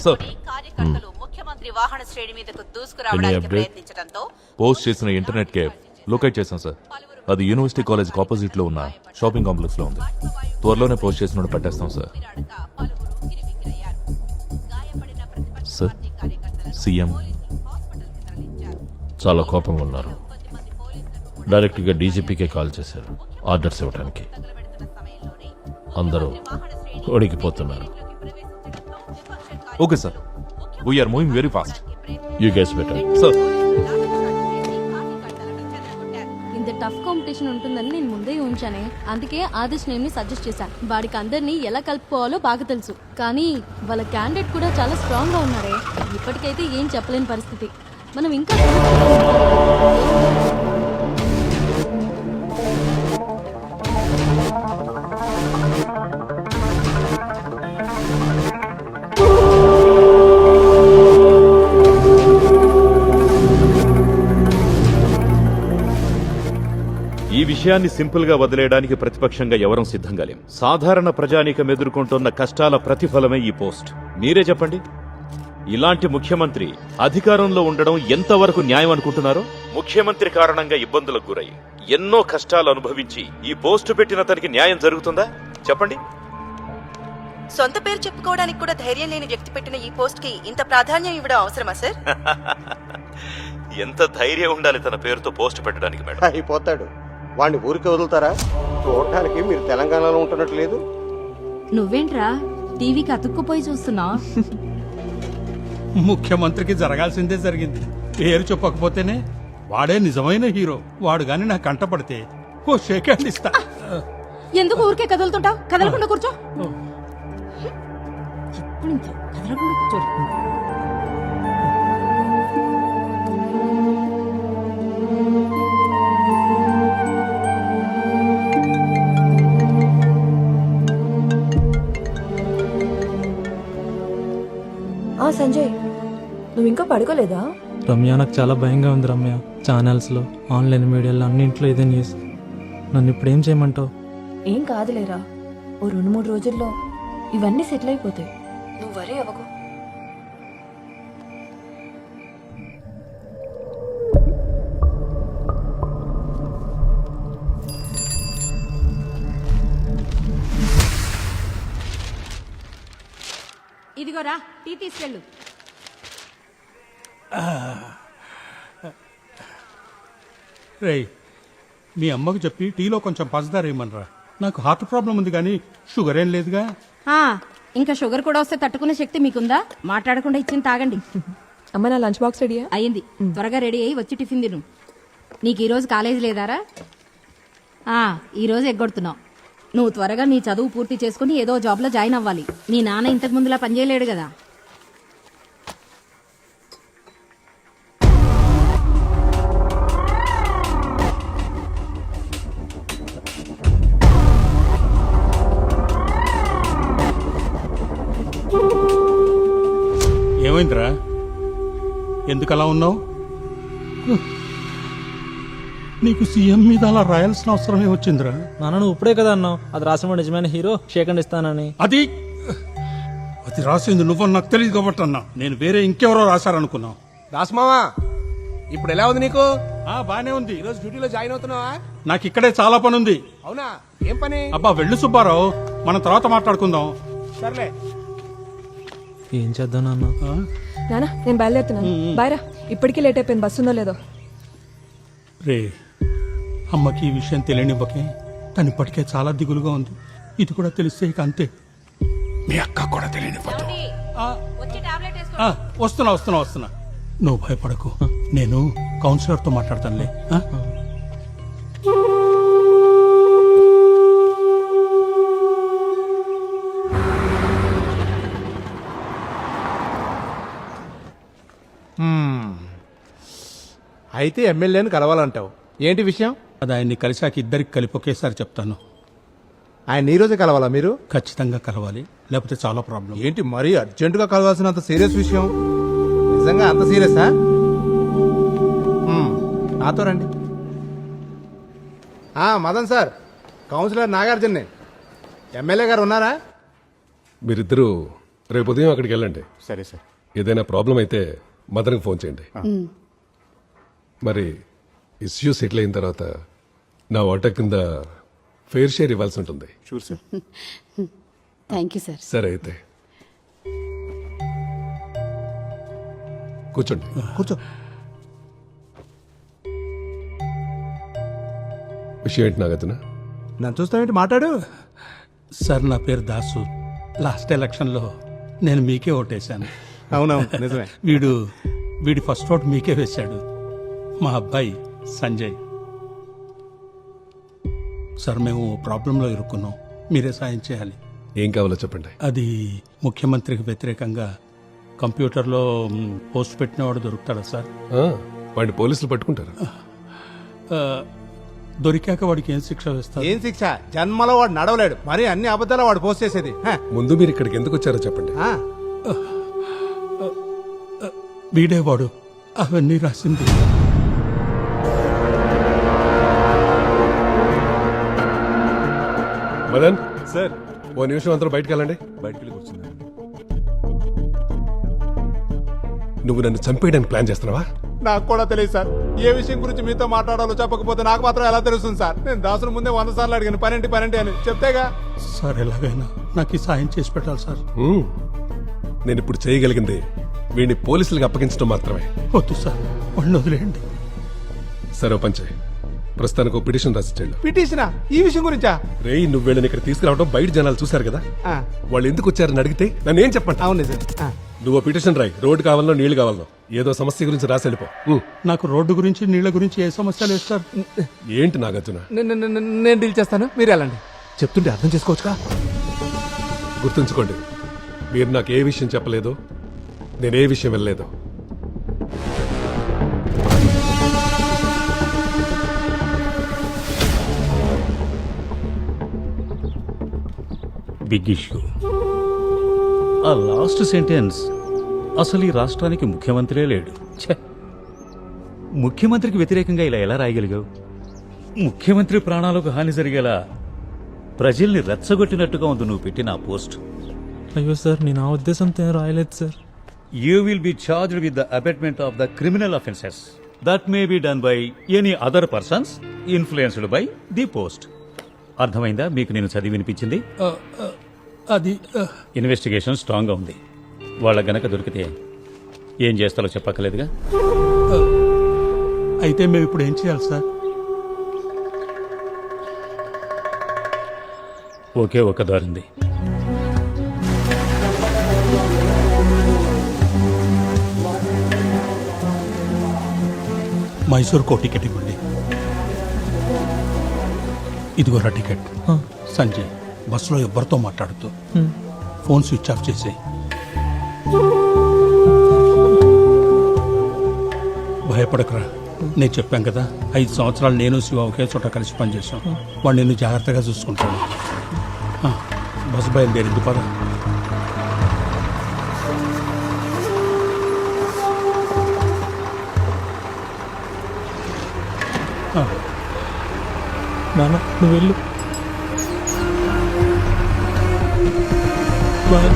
కార్యకర్తలు ముఖ్యమంత్రి వాహన శ్రేణి మీదకు దూసుకురావడానికి ప్రయత్నించడంతో పోస్ట్ చేసిన ఇంటర్నెట్ కేఫ్ లొకేట్ చేశాం సార్. అది యూనివర్సిటీ కాలేజ్ ఆపోజిట్ లో ఉన్న షాపింగ్ కాంప్లెక్స్ లో ఉంది. త్వరలోనే పోస్ట్ చేసిన పట్టేస్తాం సార్. సార్, సీఎం చాలా కోపంగా ఉన్నారు. డైరెక్ట్గా డీజీపీకే కాల్ చేశారు ఆర్డర్స్ ఇవ్వడానికి. అందరూ ఓడికిపోతున్నారు. Okay sir, we are moving very fast. You guess better. Sir, ఇంత టఫ్ కాంపిటీషన్ ఉంటుందని నేను ముందే ఊహించానే. అందుకే ఆదేశ్ నేమ్ని సజెస్ట్ చేశాను. వాడికి అందరినీ ఎలా కలుపుకోవాలో బాగా తెలుసు. కానీ వాళ్ళ క్యాండిడేట్ కూడా చాలా స్ట్రాంగ్ గా ఉన్నారే. ఇప్పటికైతే ఏం చెప్పలేని పరిస్థితి. మనం ఇంకా ఈ విషయాన్ని సింపుల్ గా వదిలేయడానికి ప్రతిపక్షంగా ఎవరం సిద్ధంగా లేం. సాధారణ ప్రజానీకం ఎదుర్కొంటున్న కష్టాల ప్రతిఫలమే ఈ పోస్ట్. మీరే చెప్పండి, ఇలాంటి ముఖ్యమంత్రి అధికారంలో ఉండడం ఎంతవరకు న్యాయం అనుకుంటున్నారో? ముఖ్యమంత్రి కారణంగా ఇబ్బందులకు గురై ఎన్నో కష్టాలు అనుభవించి ఈ పోస్టు పెట్టిన తనకి న్యాయం జరుగుతుందా చెప్పండి? సొంత పేరు చెప్పుకోవడానికి కూడా ధైర్యం లేని వ్యక్తి పెట్టిన ఈ పోస్ట్ కి ఇంత ప్రాధాన్యం ఇవ్వడం అవసరమా సార్? ఎంత ధైర్యం ఉండాలి తన పేరుతో పోస్ట్ పెట్టడానికి మేడం. అయిపోతాడు. వాడిని ఊరికి వదులుతారా? చూడటానికి మీరు తెలంగాణలో ఉంటున్నట్లేదు. నువ్వేంట్రా టీవీకి అతుక్కుపోయి చూస్తున్నా? ముఖ్యమంత్రికి జరగాల్సిందే జరిగింది. పేరు చెప్పకపోతేనే వాడే నిజమైన హీరో. వాడు గాని నాకు కంటపడితే ఓ షేక్ హ్యాండ్ ఇస్తా. ఎందుకు ఊరికే కదులుతుంటావు? కదలకుండా కూర్చో. ఇప్పుడు ఇంతే, కదలకుండా కూర్చో. సంజయ్, నువ్వు ఇంకా పడుకోలేదా? రమ్య, నాకు చాలా భయంగా ఉంది రమ్య. ఛానల్స్లో, ఆన్లైన్ మీడియాలో అన్నింట్లో ఇదే న్యూస్. నన్ను ఇప్పుడు ఏం చేయమంటావు? ఏం కాదులేరా, ఓ 2-3 రోజుల్లో ఇవన్నీ సెటిల్ అయిపోతాయి. నువ్వు వరీ అవ్వకు. ఇదిగోరా టీ తీసుకెళ్ళు. రేయ్, మీ అమ్మకు చెప్పి టీలో కొంచెం పంచదార వేయమనరా. నాకు హార్ట్ ప్రాబ్లం ఉంది కానీ షుగర్ ఏం లేదుగా. ఇంకా షుగర్ కూడా వస్తే తట్టుకునే శక్తి మీకుందా? మాట్లాడకుండా ఇచ్చింది తాగండి. అమ్మ, నా లంచ్ బాక్స్ రెడీ అయింది. త్వరగా రెడీ అయ్యి వచ్చి టిఫిన్ తిను. నీకు ఈరోజు కాలేజీ లేదారా? ఈరోజు ఎగ్గొడుతున్నావు. నువ్వు త్వరగా నీ చదువు పూర్తి చేసుకుని ఏదో జాబ్లో జాయిన్ అవ్వాలి. నీ నాన్న ఇంతకు ముందులా పనిచేయలేడు కదా. ఏమైందిరా? ఎందుకు అలా ఉన్నావు? నీకు సీఎం మీద అలా రాయాల్సిన అవసరమే వచ్చిందిరా. నాన్న, నువ్వు ఇప్పుడే కదా అన్నావు అది రాసిన నిజమైన హీరో షేక్ హ్యాండ్ ఇస్తానని. అది రాసింది నువ్వు నాకు తెలియదు కాబట్టి అన్నా. నేను వేరే ఇంకెవరో రాశారనుకున్నావు. రాస్మావా, ఇప్పుడు ఎలా ఉంది నీకు? బానే ఉంది. ఈరోజు డ్యూటీలో జాయిన్ అవుతున్నావా? నాకు ఇక్కడే చాలా పని ఉంది. అవునా? ఏం పని? అబ్బా వెళ్ళు సుబ్బారావు, మనం తర్వాత మాట్లాడుకుందాం. సర్లే. ఏం చేద్దాం నాన్న? నానా, నేను బయలుదేరుతున్నాను. బాయ్రా. ఇప్పటికీ లేట్ అయిపోయింది. బస్సు ఉందో లేదో. రే, అమ్మకి ఈ విషయం తెలియనివ్వకే. తను ఇప్పటికే చాలా దిగులుగా ఉంది. ఇది కూడా తెలిస్తే ఇక అంతే. మీ అక్క కూడా తెలియనివ్వదు. వస్తున్నా. నువ్వు భయపడకు, నేను కౌన్సిలర్తో మాట్లాడతానులే. అయితే ఎమ్మెల్యేని కలవాలంటావు. ఏంటి విషయం? అది ఆయన్ని కలిసాక ఇద్దరికి కలిపి ఒకేసారి చెప్తాను. ఆయన ఈ రోజే కలవాలా మీరు? ఖచ్చితంగా కలవాలి, లేకపోతే చాలా ప్రాబ్లం. ఏంటి మరీ అర్జెంటుగా కలవాల్సినంత సీరియస్ విషయం? నిజంగా అంత సీరియసా? నాతో రండి. మదన్ సార్, కౌన్సిలర్ నాగార్జునే. ఎమ్మెల్యే గారు ఉన్నారా? మీరిద్దరూ రేపు ఉదయం అక్కడికి వెళ్ళండి. సరే సార్. ఏదైనా ప్రాబ్లం అయితే మదర్కి ఫోన్ చేయండి. మరి ఇష్యూ సెటిల్ అయిన తర్వాత నా వాటా కింద ఫెయిర్ షేర్ ఇవ్వాల్సి ఉంటుంది. Sure sir. Thank you sir. సరే అయితే కూర్చోండి. కూర్చో. విషయం ఏంటి నాగార్జున? నన్ను చూస్తావేంటి, మాట్లాడు. సార్ నా పేరు దాసు. లాస్ట్ ఎలక్షన్లో నేను మీకే ఓటేశాను. అవునవును, నిజమే. వీడి ఫస్ట్ ఓట్ మీకే వేశాడు, మా అబ్బాయి సంజయ్. సార్ మేము ప్రాబ్లంలో ఇరుక్కున్నాం, మీరే సాయం చేయాలి. ఏం కావాలో చెప్పండి. అది ముఖ్యమంత్రికి వ్యతిరేకంగా కంప్యూటర్లో పోస్ట్ పెట్టినవాడు దొరుకుతాడా సార్? వాడిని పోలీసులు పట్టుకుంటారు. దొరికాక వాడికి ఏం శిక్ష వేస్తారు? ఏం శిక్ష? జన్మలో వాడు నడవలేడు, మరి అన్ని అబద్ధాలు వాడు పోస్ట్ చేసేది. ముందు మీరు ఇక్కడికి ఎందుకు వచ్చారో చెప్పండి. వీడేవాడు అవన్నీ రాసింది. మదన్ సార్. ఓ నిమిషం అందరూ బయటకు వెళ్ళండి. బయటికి వెళ్ళి కూర్చున్నాను. నువ్వు నన్ను చంపేయడానికి ప్లాన్ చేస్తున్నావా? నాకు కూడా తెలియదు సార్. ఏ విషయం గురించి మీతో మాట్లాడాలో చెప్పకపోతే నాకు మాత్రం ఎలా తెలుస్తుంది సార్? నేను దాసును ముందే 100 సార్లు అడిగాను, పనేంటి అని చెప్తేగా. సార్ ఎలాగైనా నాకు ఈ సాయం చేసి పెట్టాలి సార్. నేను ఇప్పుడు చేయగలిగింది వీడిని పోలీసులకు అప్పగించడం మాత్రమే. వద్దు సార్, వాళ్ళు వదిలేయండి. సరే పంచే, ప్రస్తుతానికి ఒక పిటిషన్ రాసిచ్చాడు. పిటిషనా? ఈ విషయం గురించా? రేయ్, నువ్వు వీళ్ళని ఇక్కడ తీసుకురావడం బయట జనాలు చూశారు కదా, వాళ్ళు ఎందుకు వచ్చారని అడిగితే నన్ను ఏం చెప్పండి. అవును నిజం. నువ్వు పిటిషన్ రాయి. రోడ్డు కావాలనో నీళ్లు కావాలనో ఏదో సమస్య గురించి రాసి వెళ్ళిపో. నాకు రోడ్డు గురించి నీళ్ల గురించి ఏ సమస్య లేదు సార్. ఏంటి నాగార్జున? నేను డీల్ చేస్తాను, మీరు వెళ్ళండి. చెప్తుంటే అర్థం చేసుకోవచ్చుగా. గుర్తుంచుకోండి, మీరు నాకు ఏ విషయం చెప్పలేదు, నేనే విషయం వెళ్ళలేదు. Big issue. ఆ లాస్ట్ సెంటెన్స్ అసలు ఈ రాష్ట్రానికి ముఖ్యమంత్రే లేడు. ఛే, ముఖ్యమంత్రికి వ్యతిరేకంగా ఇలా ఎలా రాయగలిగావు? ముఖ్యమంత్రి ప్రాణాలకు హాని జరిగేలా ప్రజల్ని రెచ్చగొట్టినట్టుగా ఉంది నువ్వు పెట్టిన ఆ పోస్ట్. అయ్యో సార్, నేను ఆ ఉద్దేశంతో రాయలేదు sir. You will be charged with the abatement of the criminal offences that may be done by any other persons influenced by the post. అర్థమైందా మీకు నేను చదివి వినిపించింది? అది ఇన్వెస్టిగేషన్ స్ట్రాంగ్ గా ఉంది. వాళ్ళ గనక దొరికితే ఏం చేస్తారో చెప్పక్కర్లేదుగా. అయితే మేము ఇప్పుడు ఏం చేయాలి సార్? ఒకే ఒక దారింది. మైసూర్కో టికెట్ ఇవ్వండి. ఇదిగోరా టికెట్. సంజయ్, బస్సులో ఎవ్వరితో మాట్లాడుతూ ఫోన్ స్విచ్ ఆఫ్ చేసి. భయపడకురా, నేను చెప్పాను కదా, 5 సంవత్సరాలు నేను శివ ఒకే చోట కలిసి పనిచేసాం. వాడు నిన్ను జాగ్రత్తగా చూసుకుంటాడు. బస్సు బయలుదేరింది, పద. నాన్న నువ్వు వెళ్ళు. బాయ్.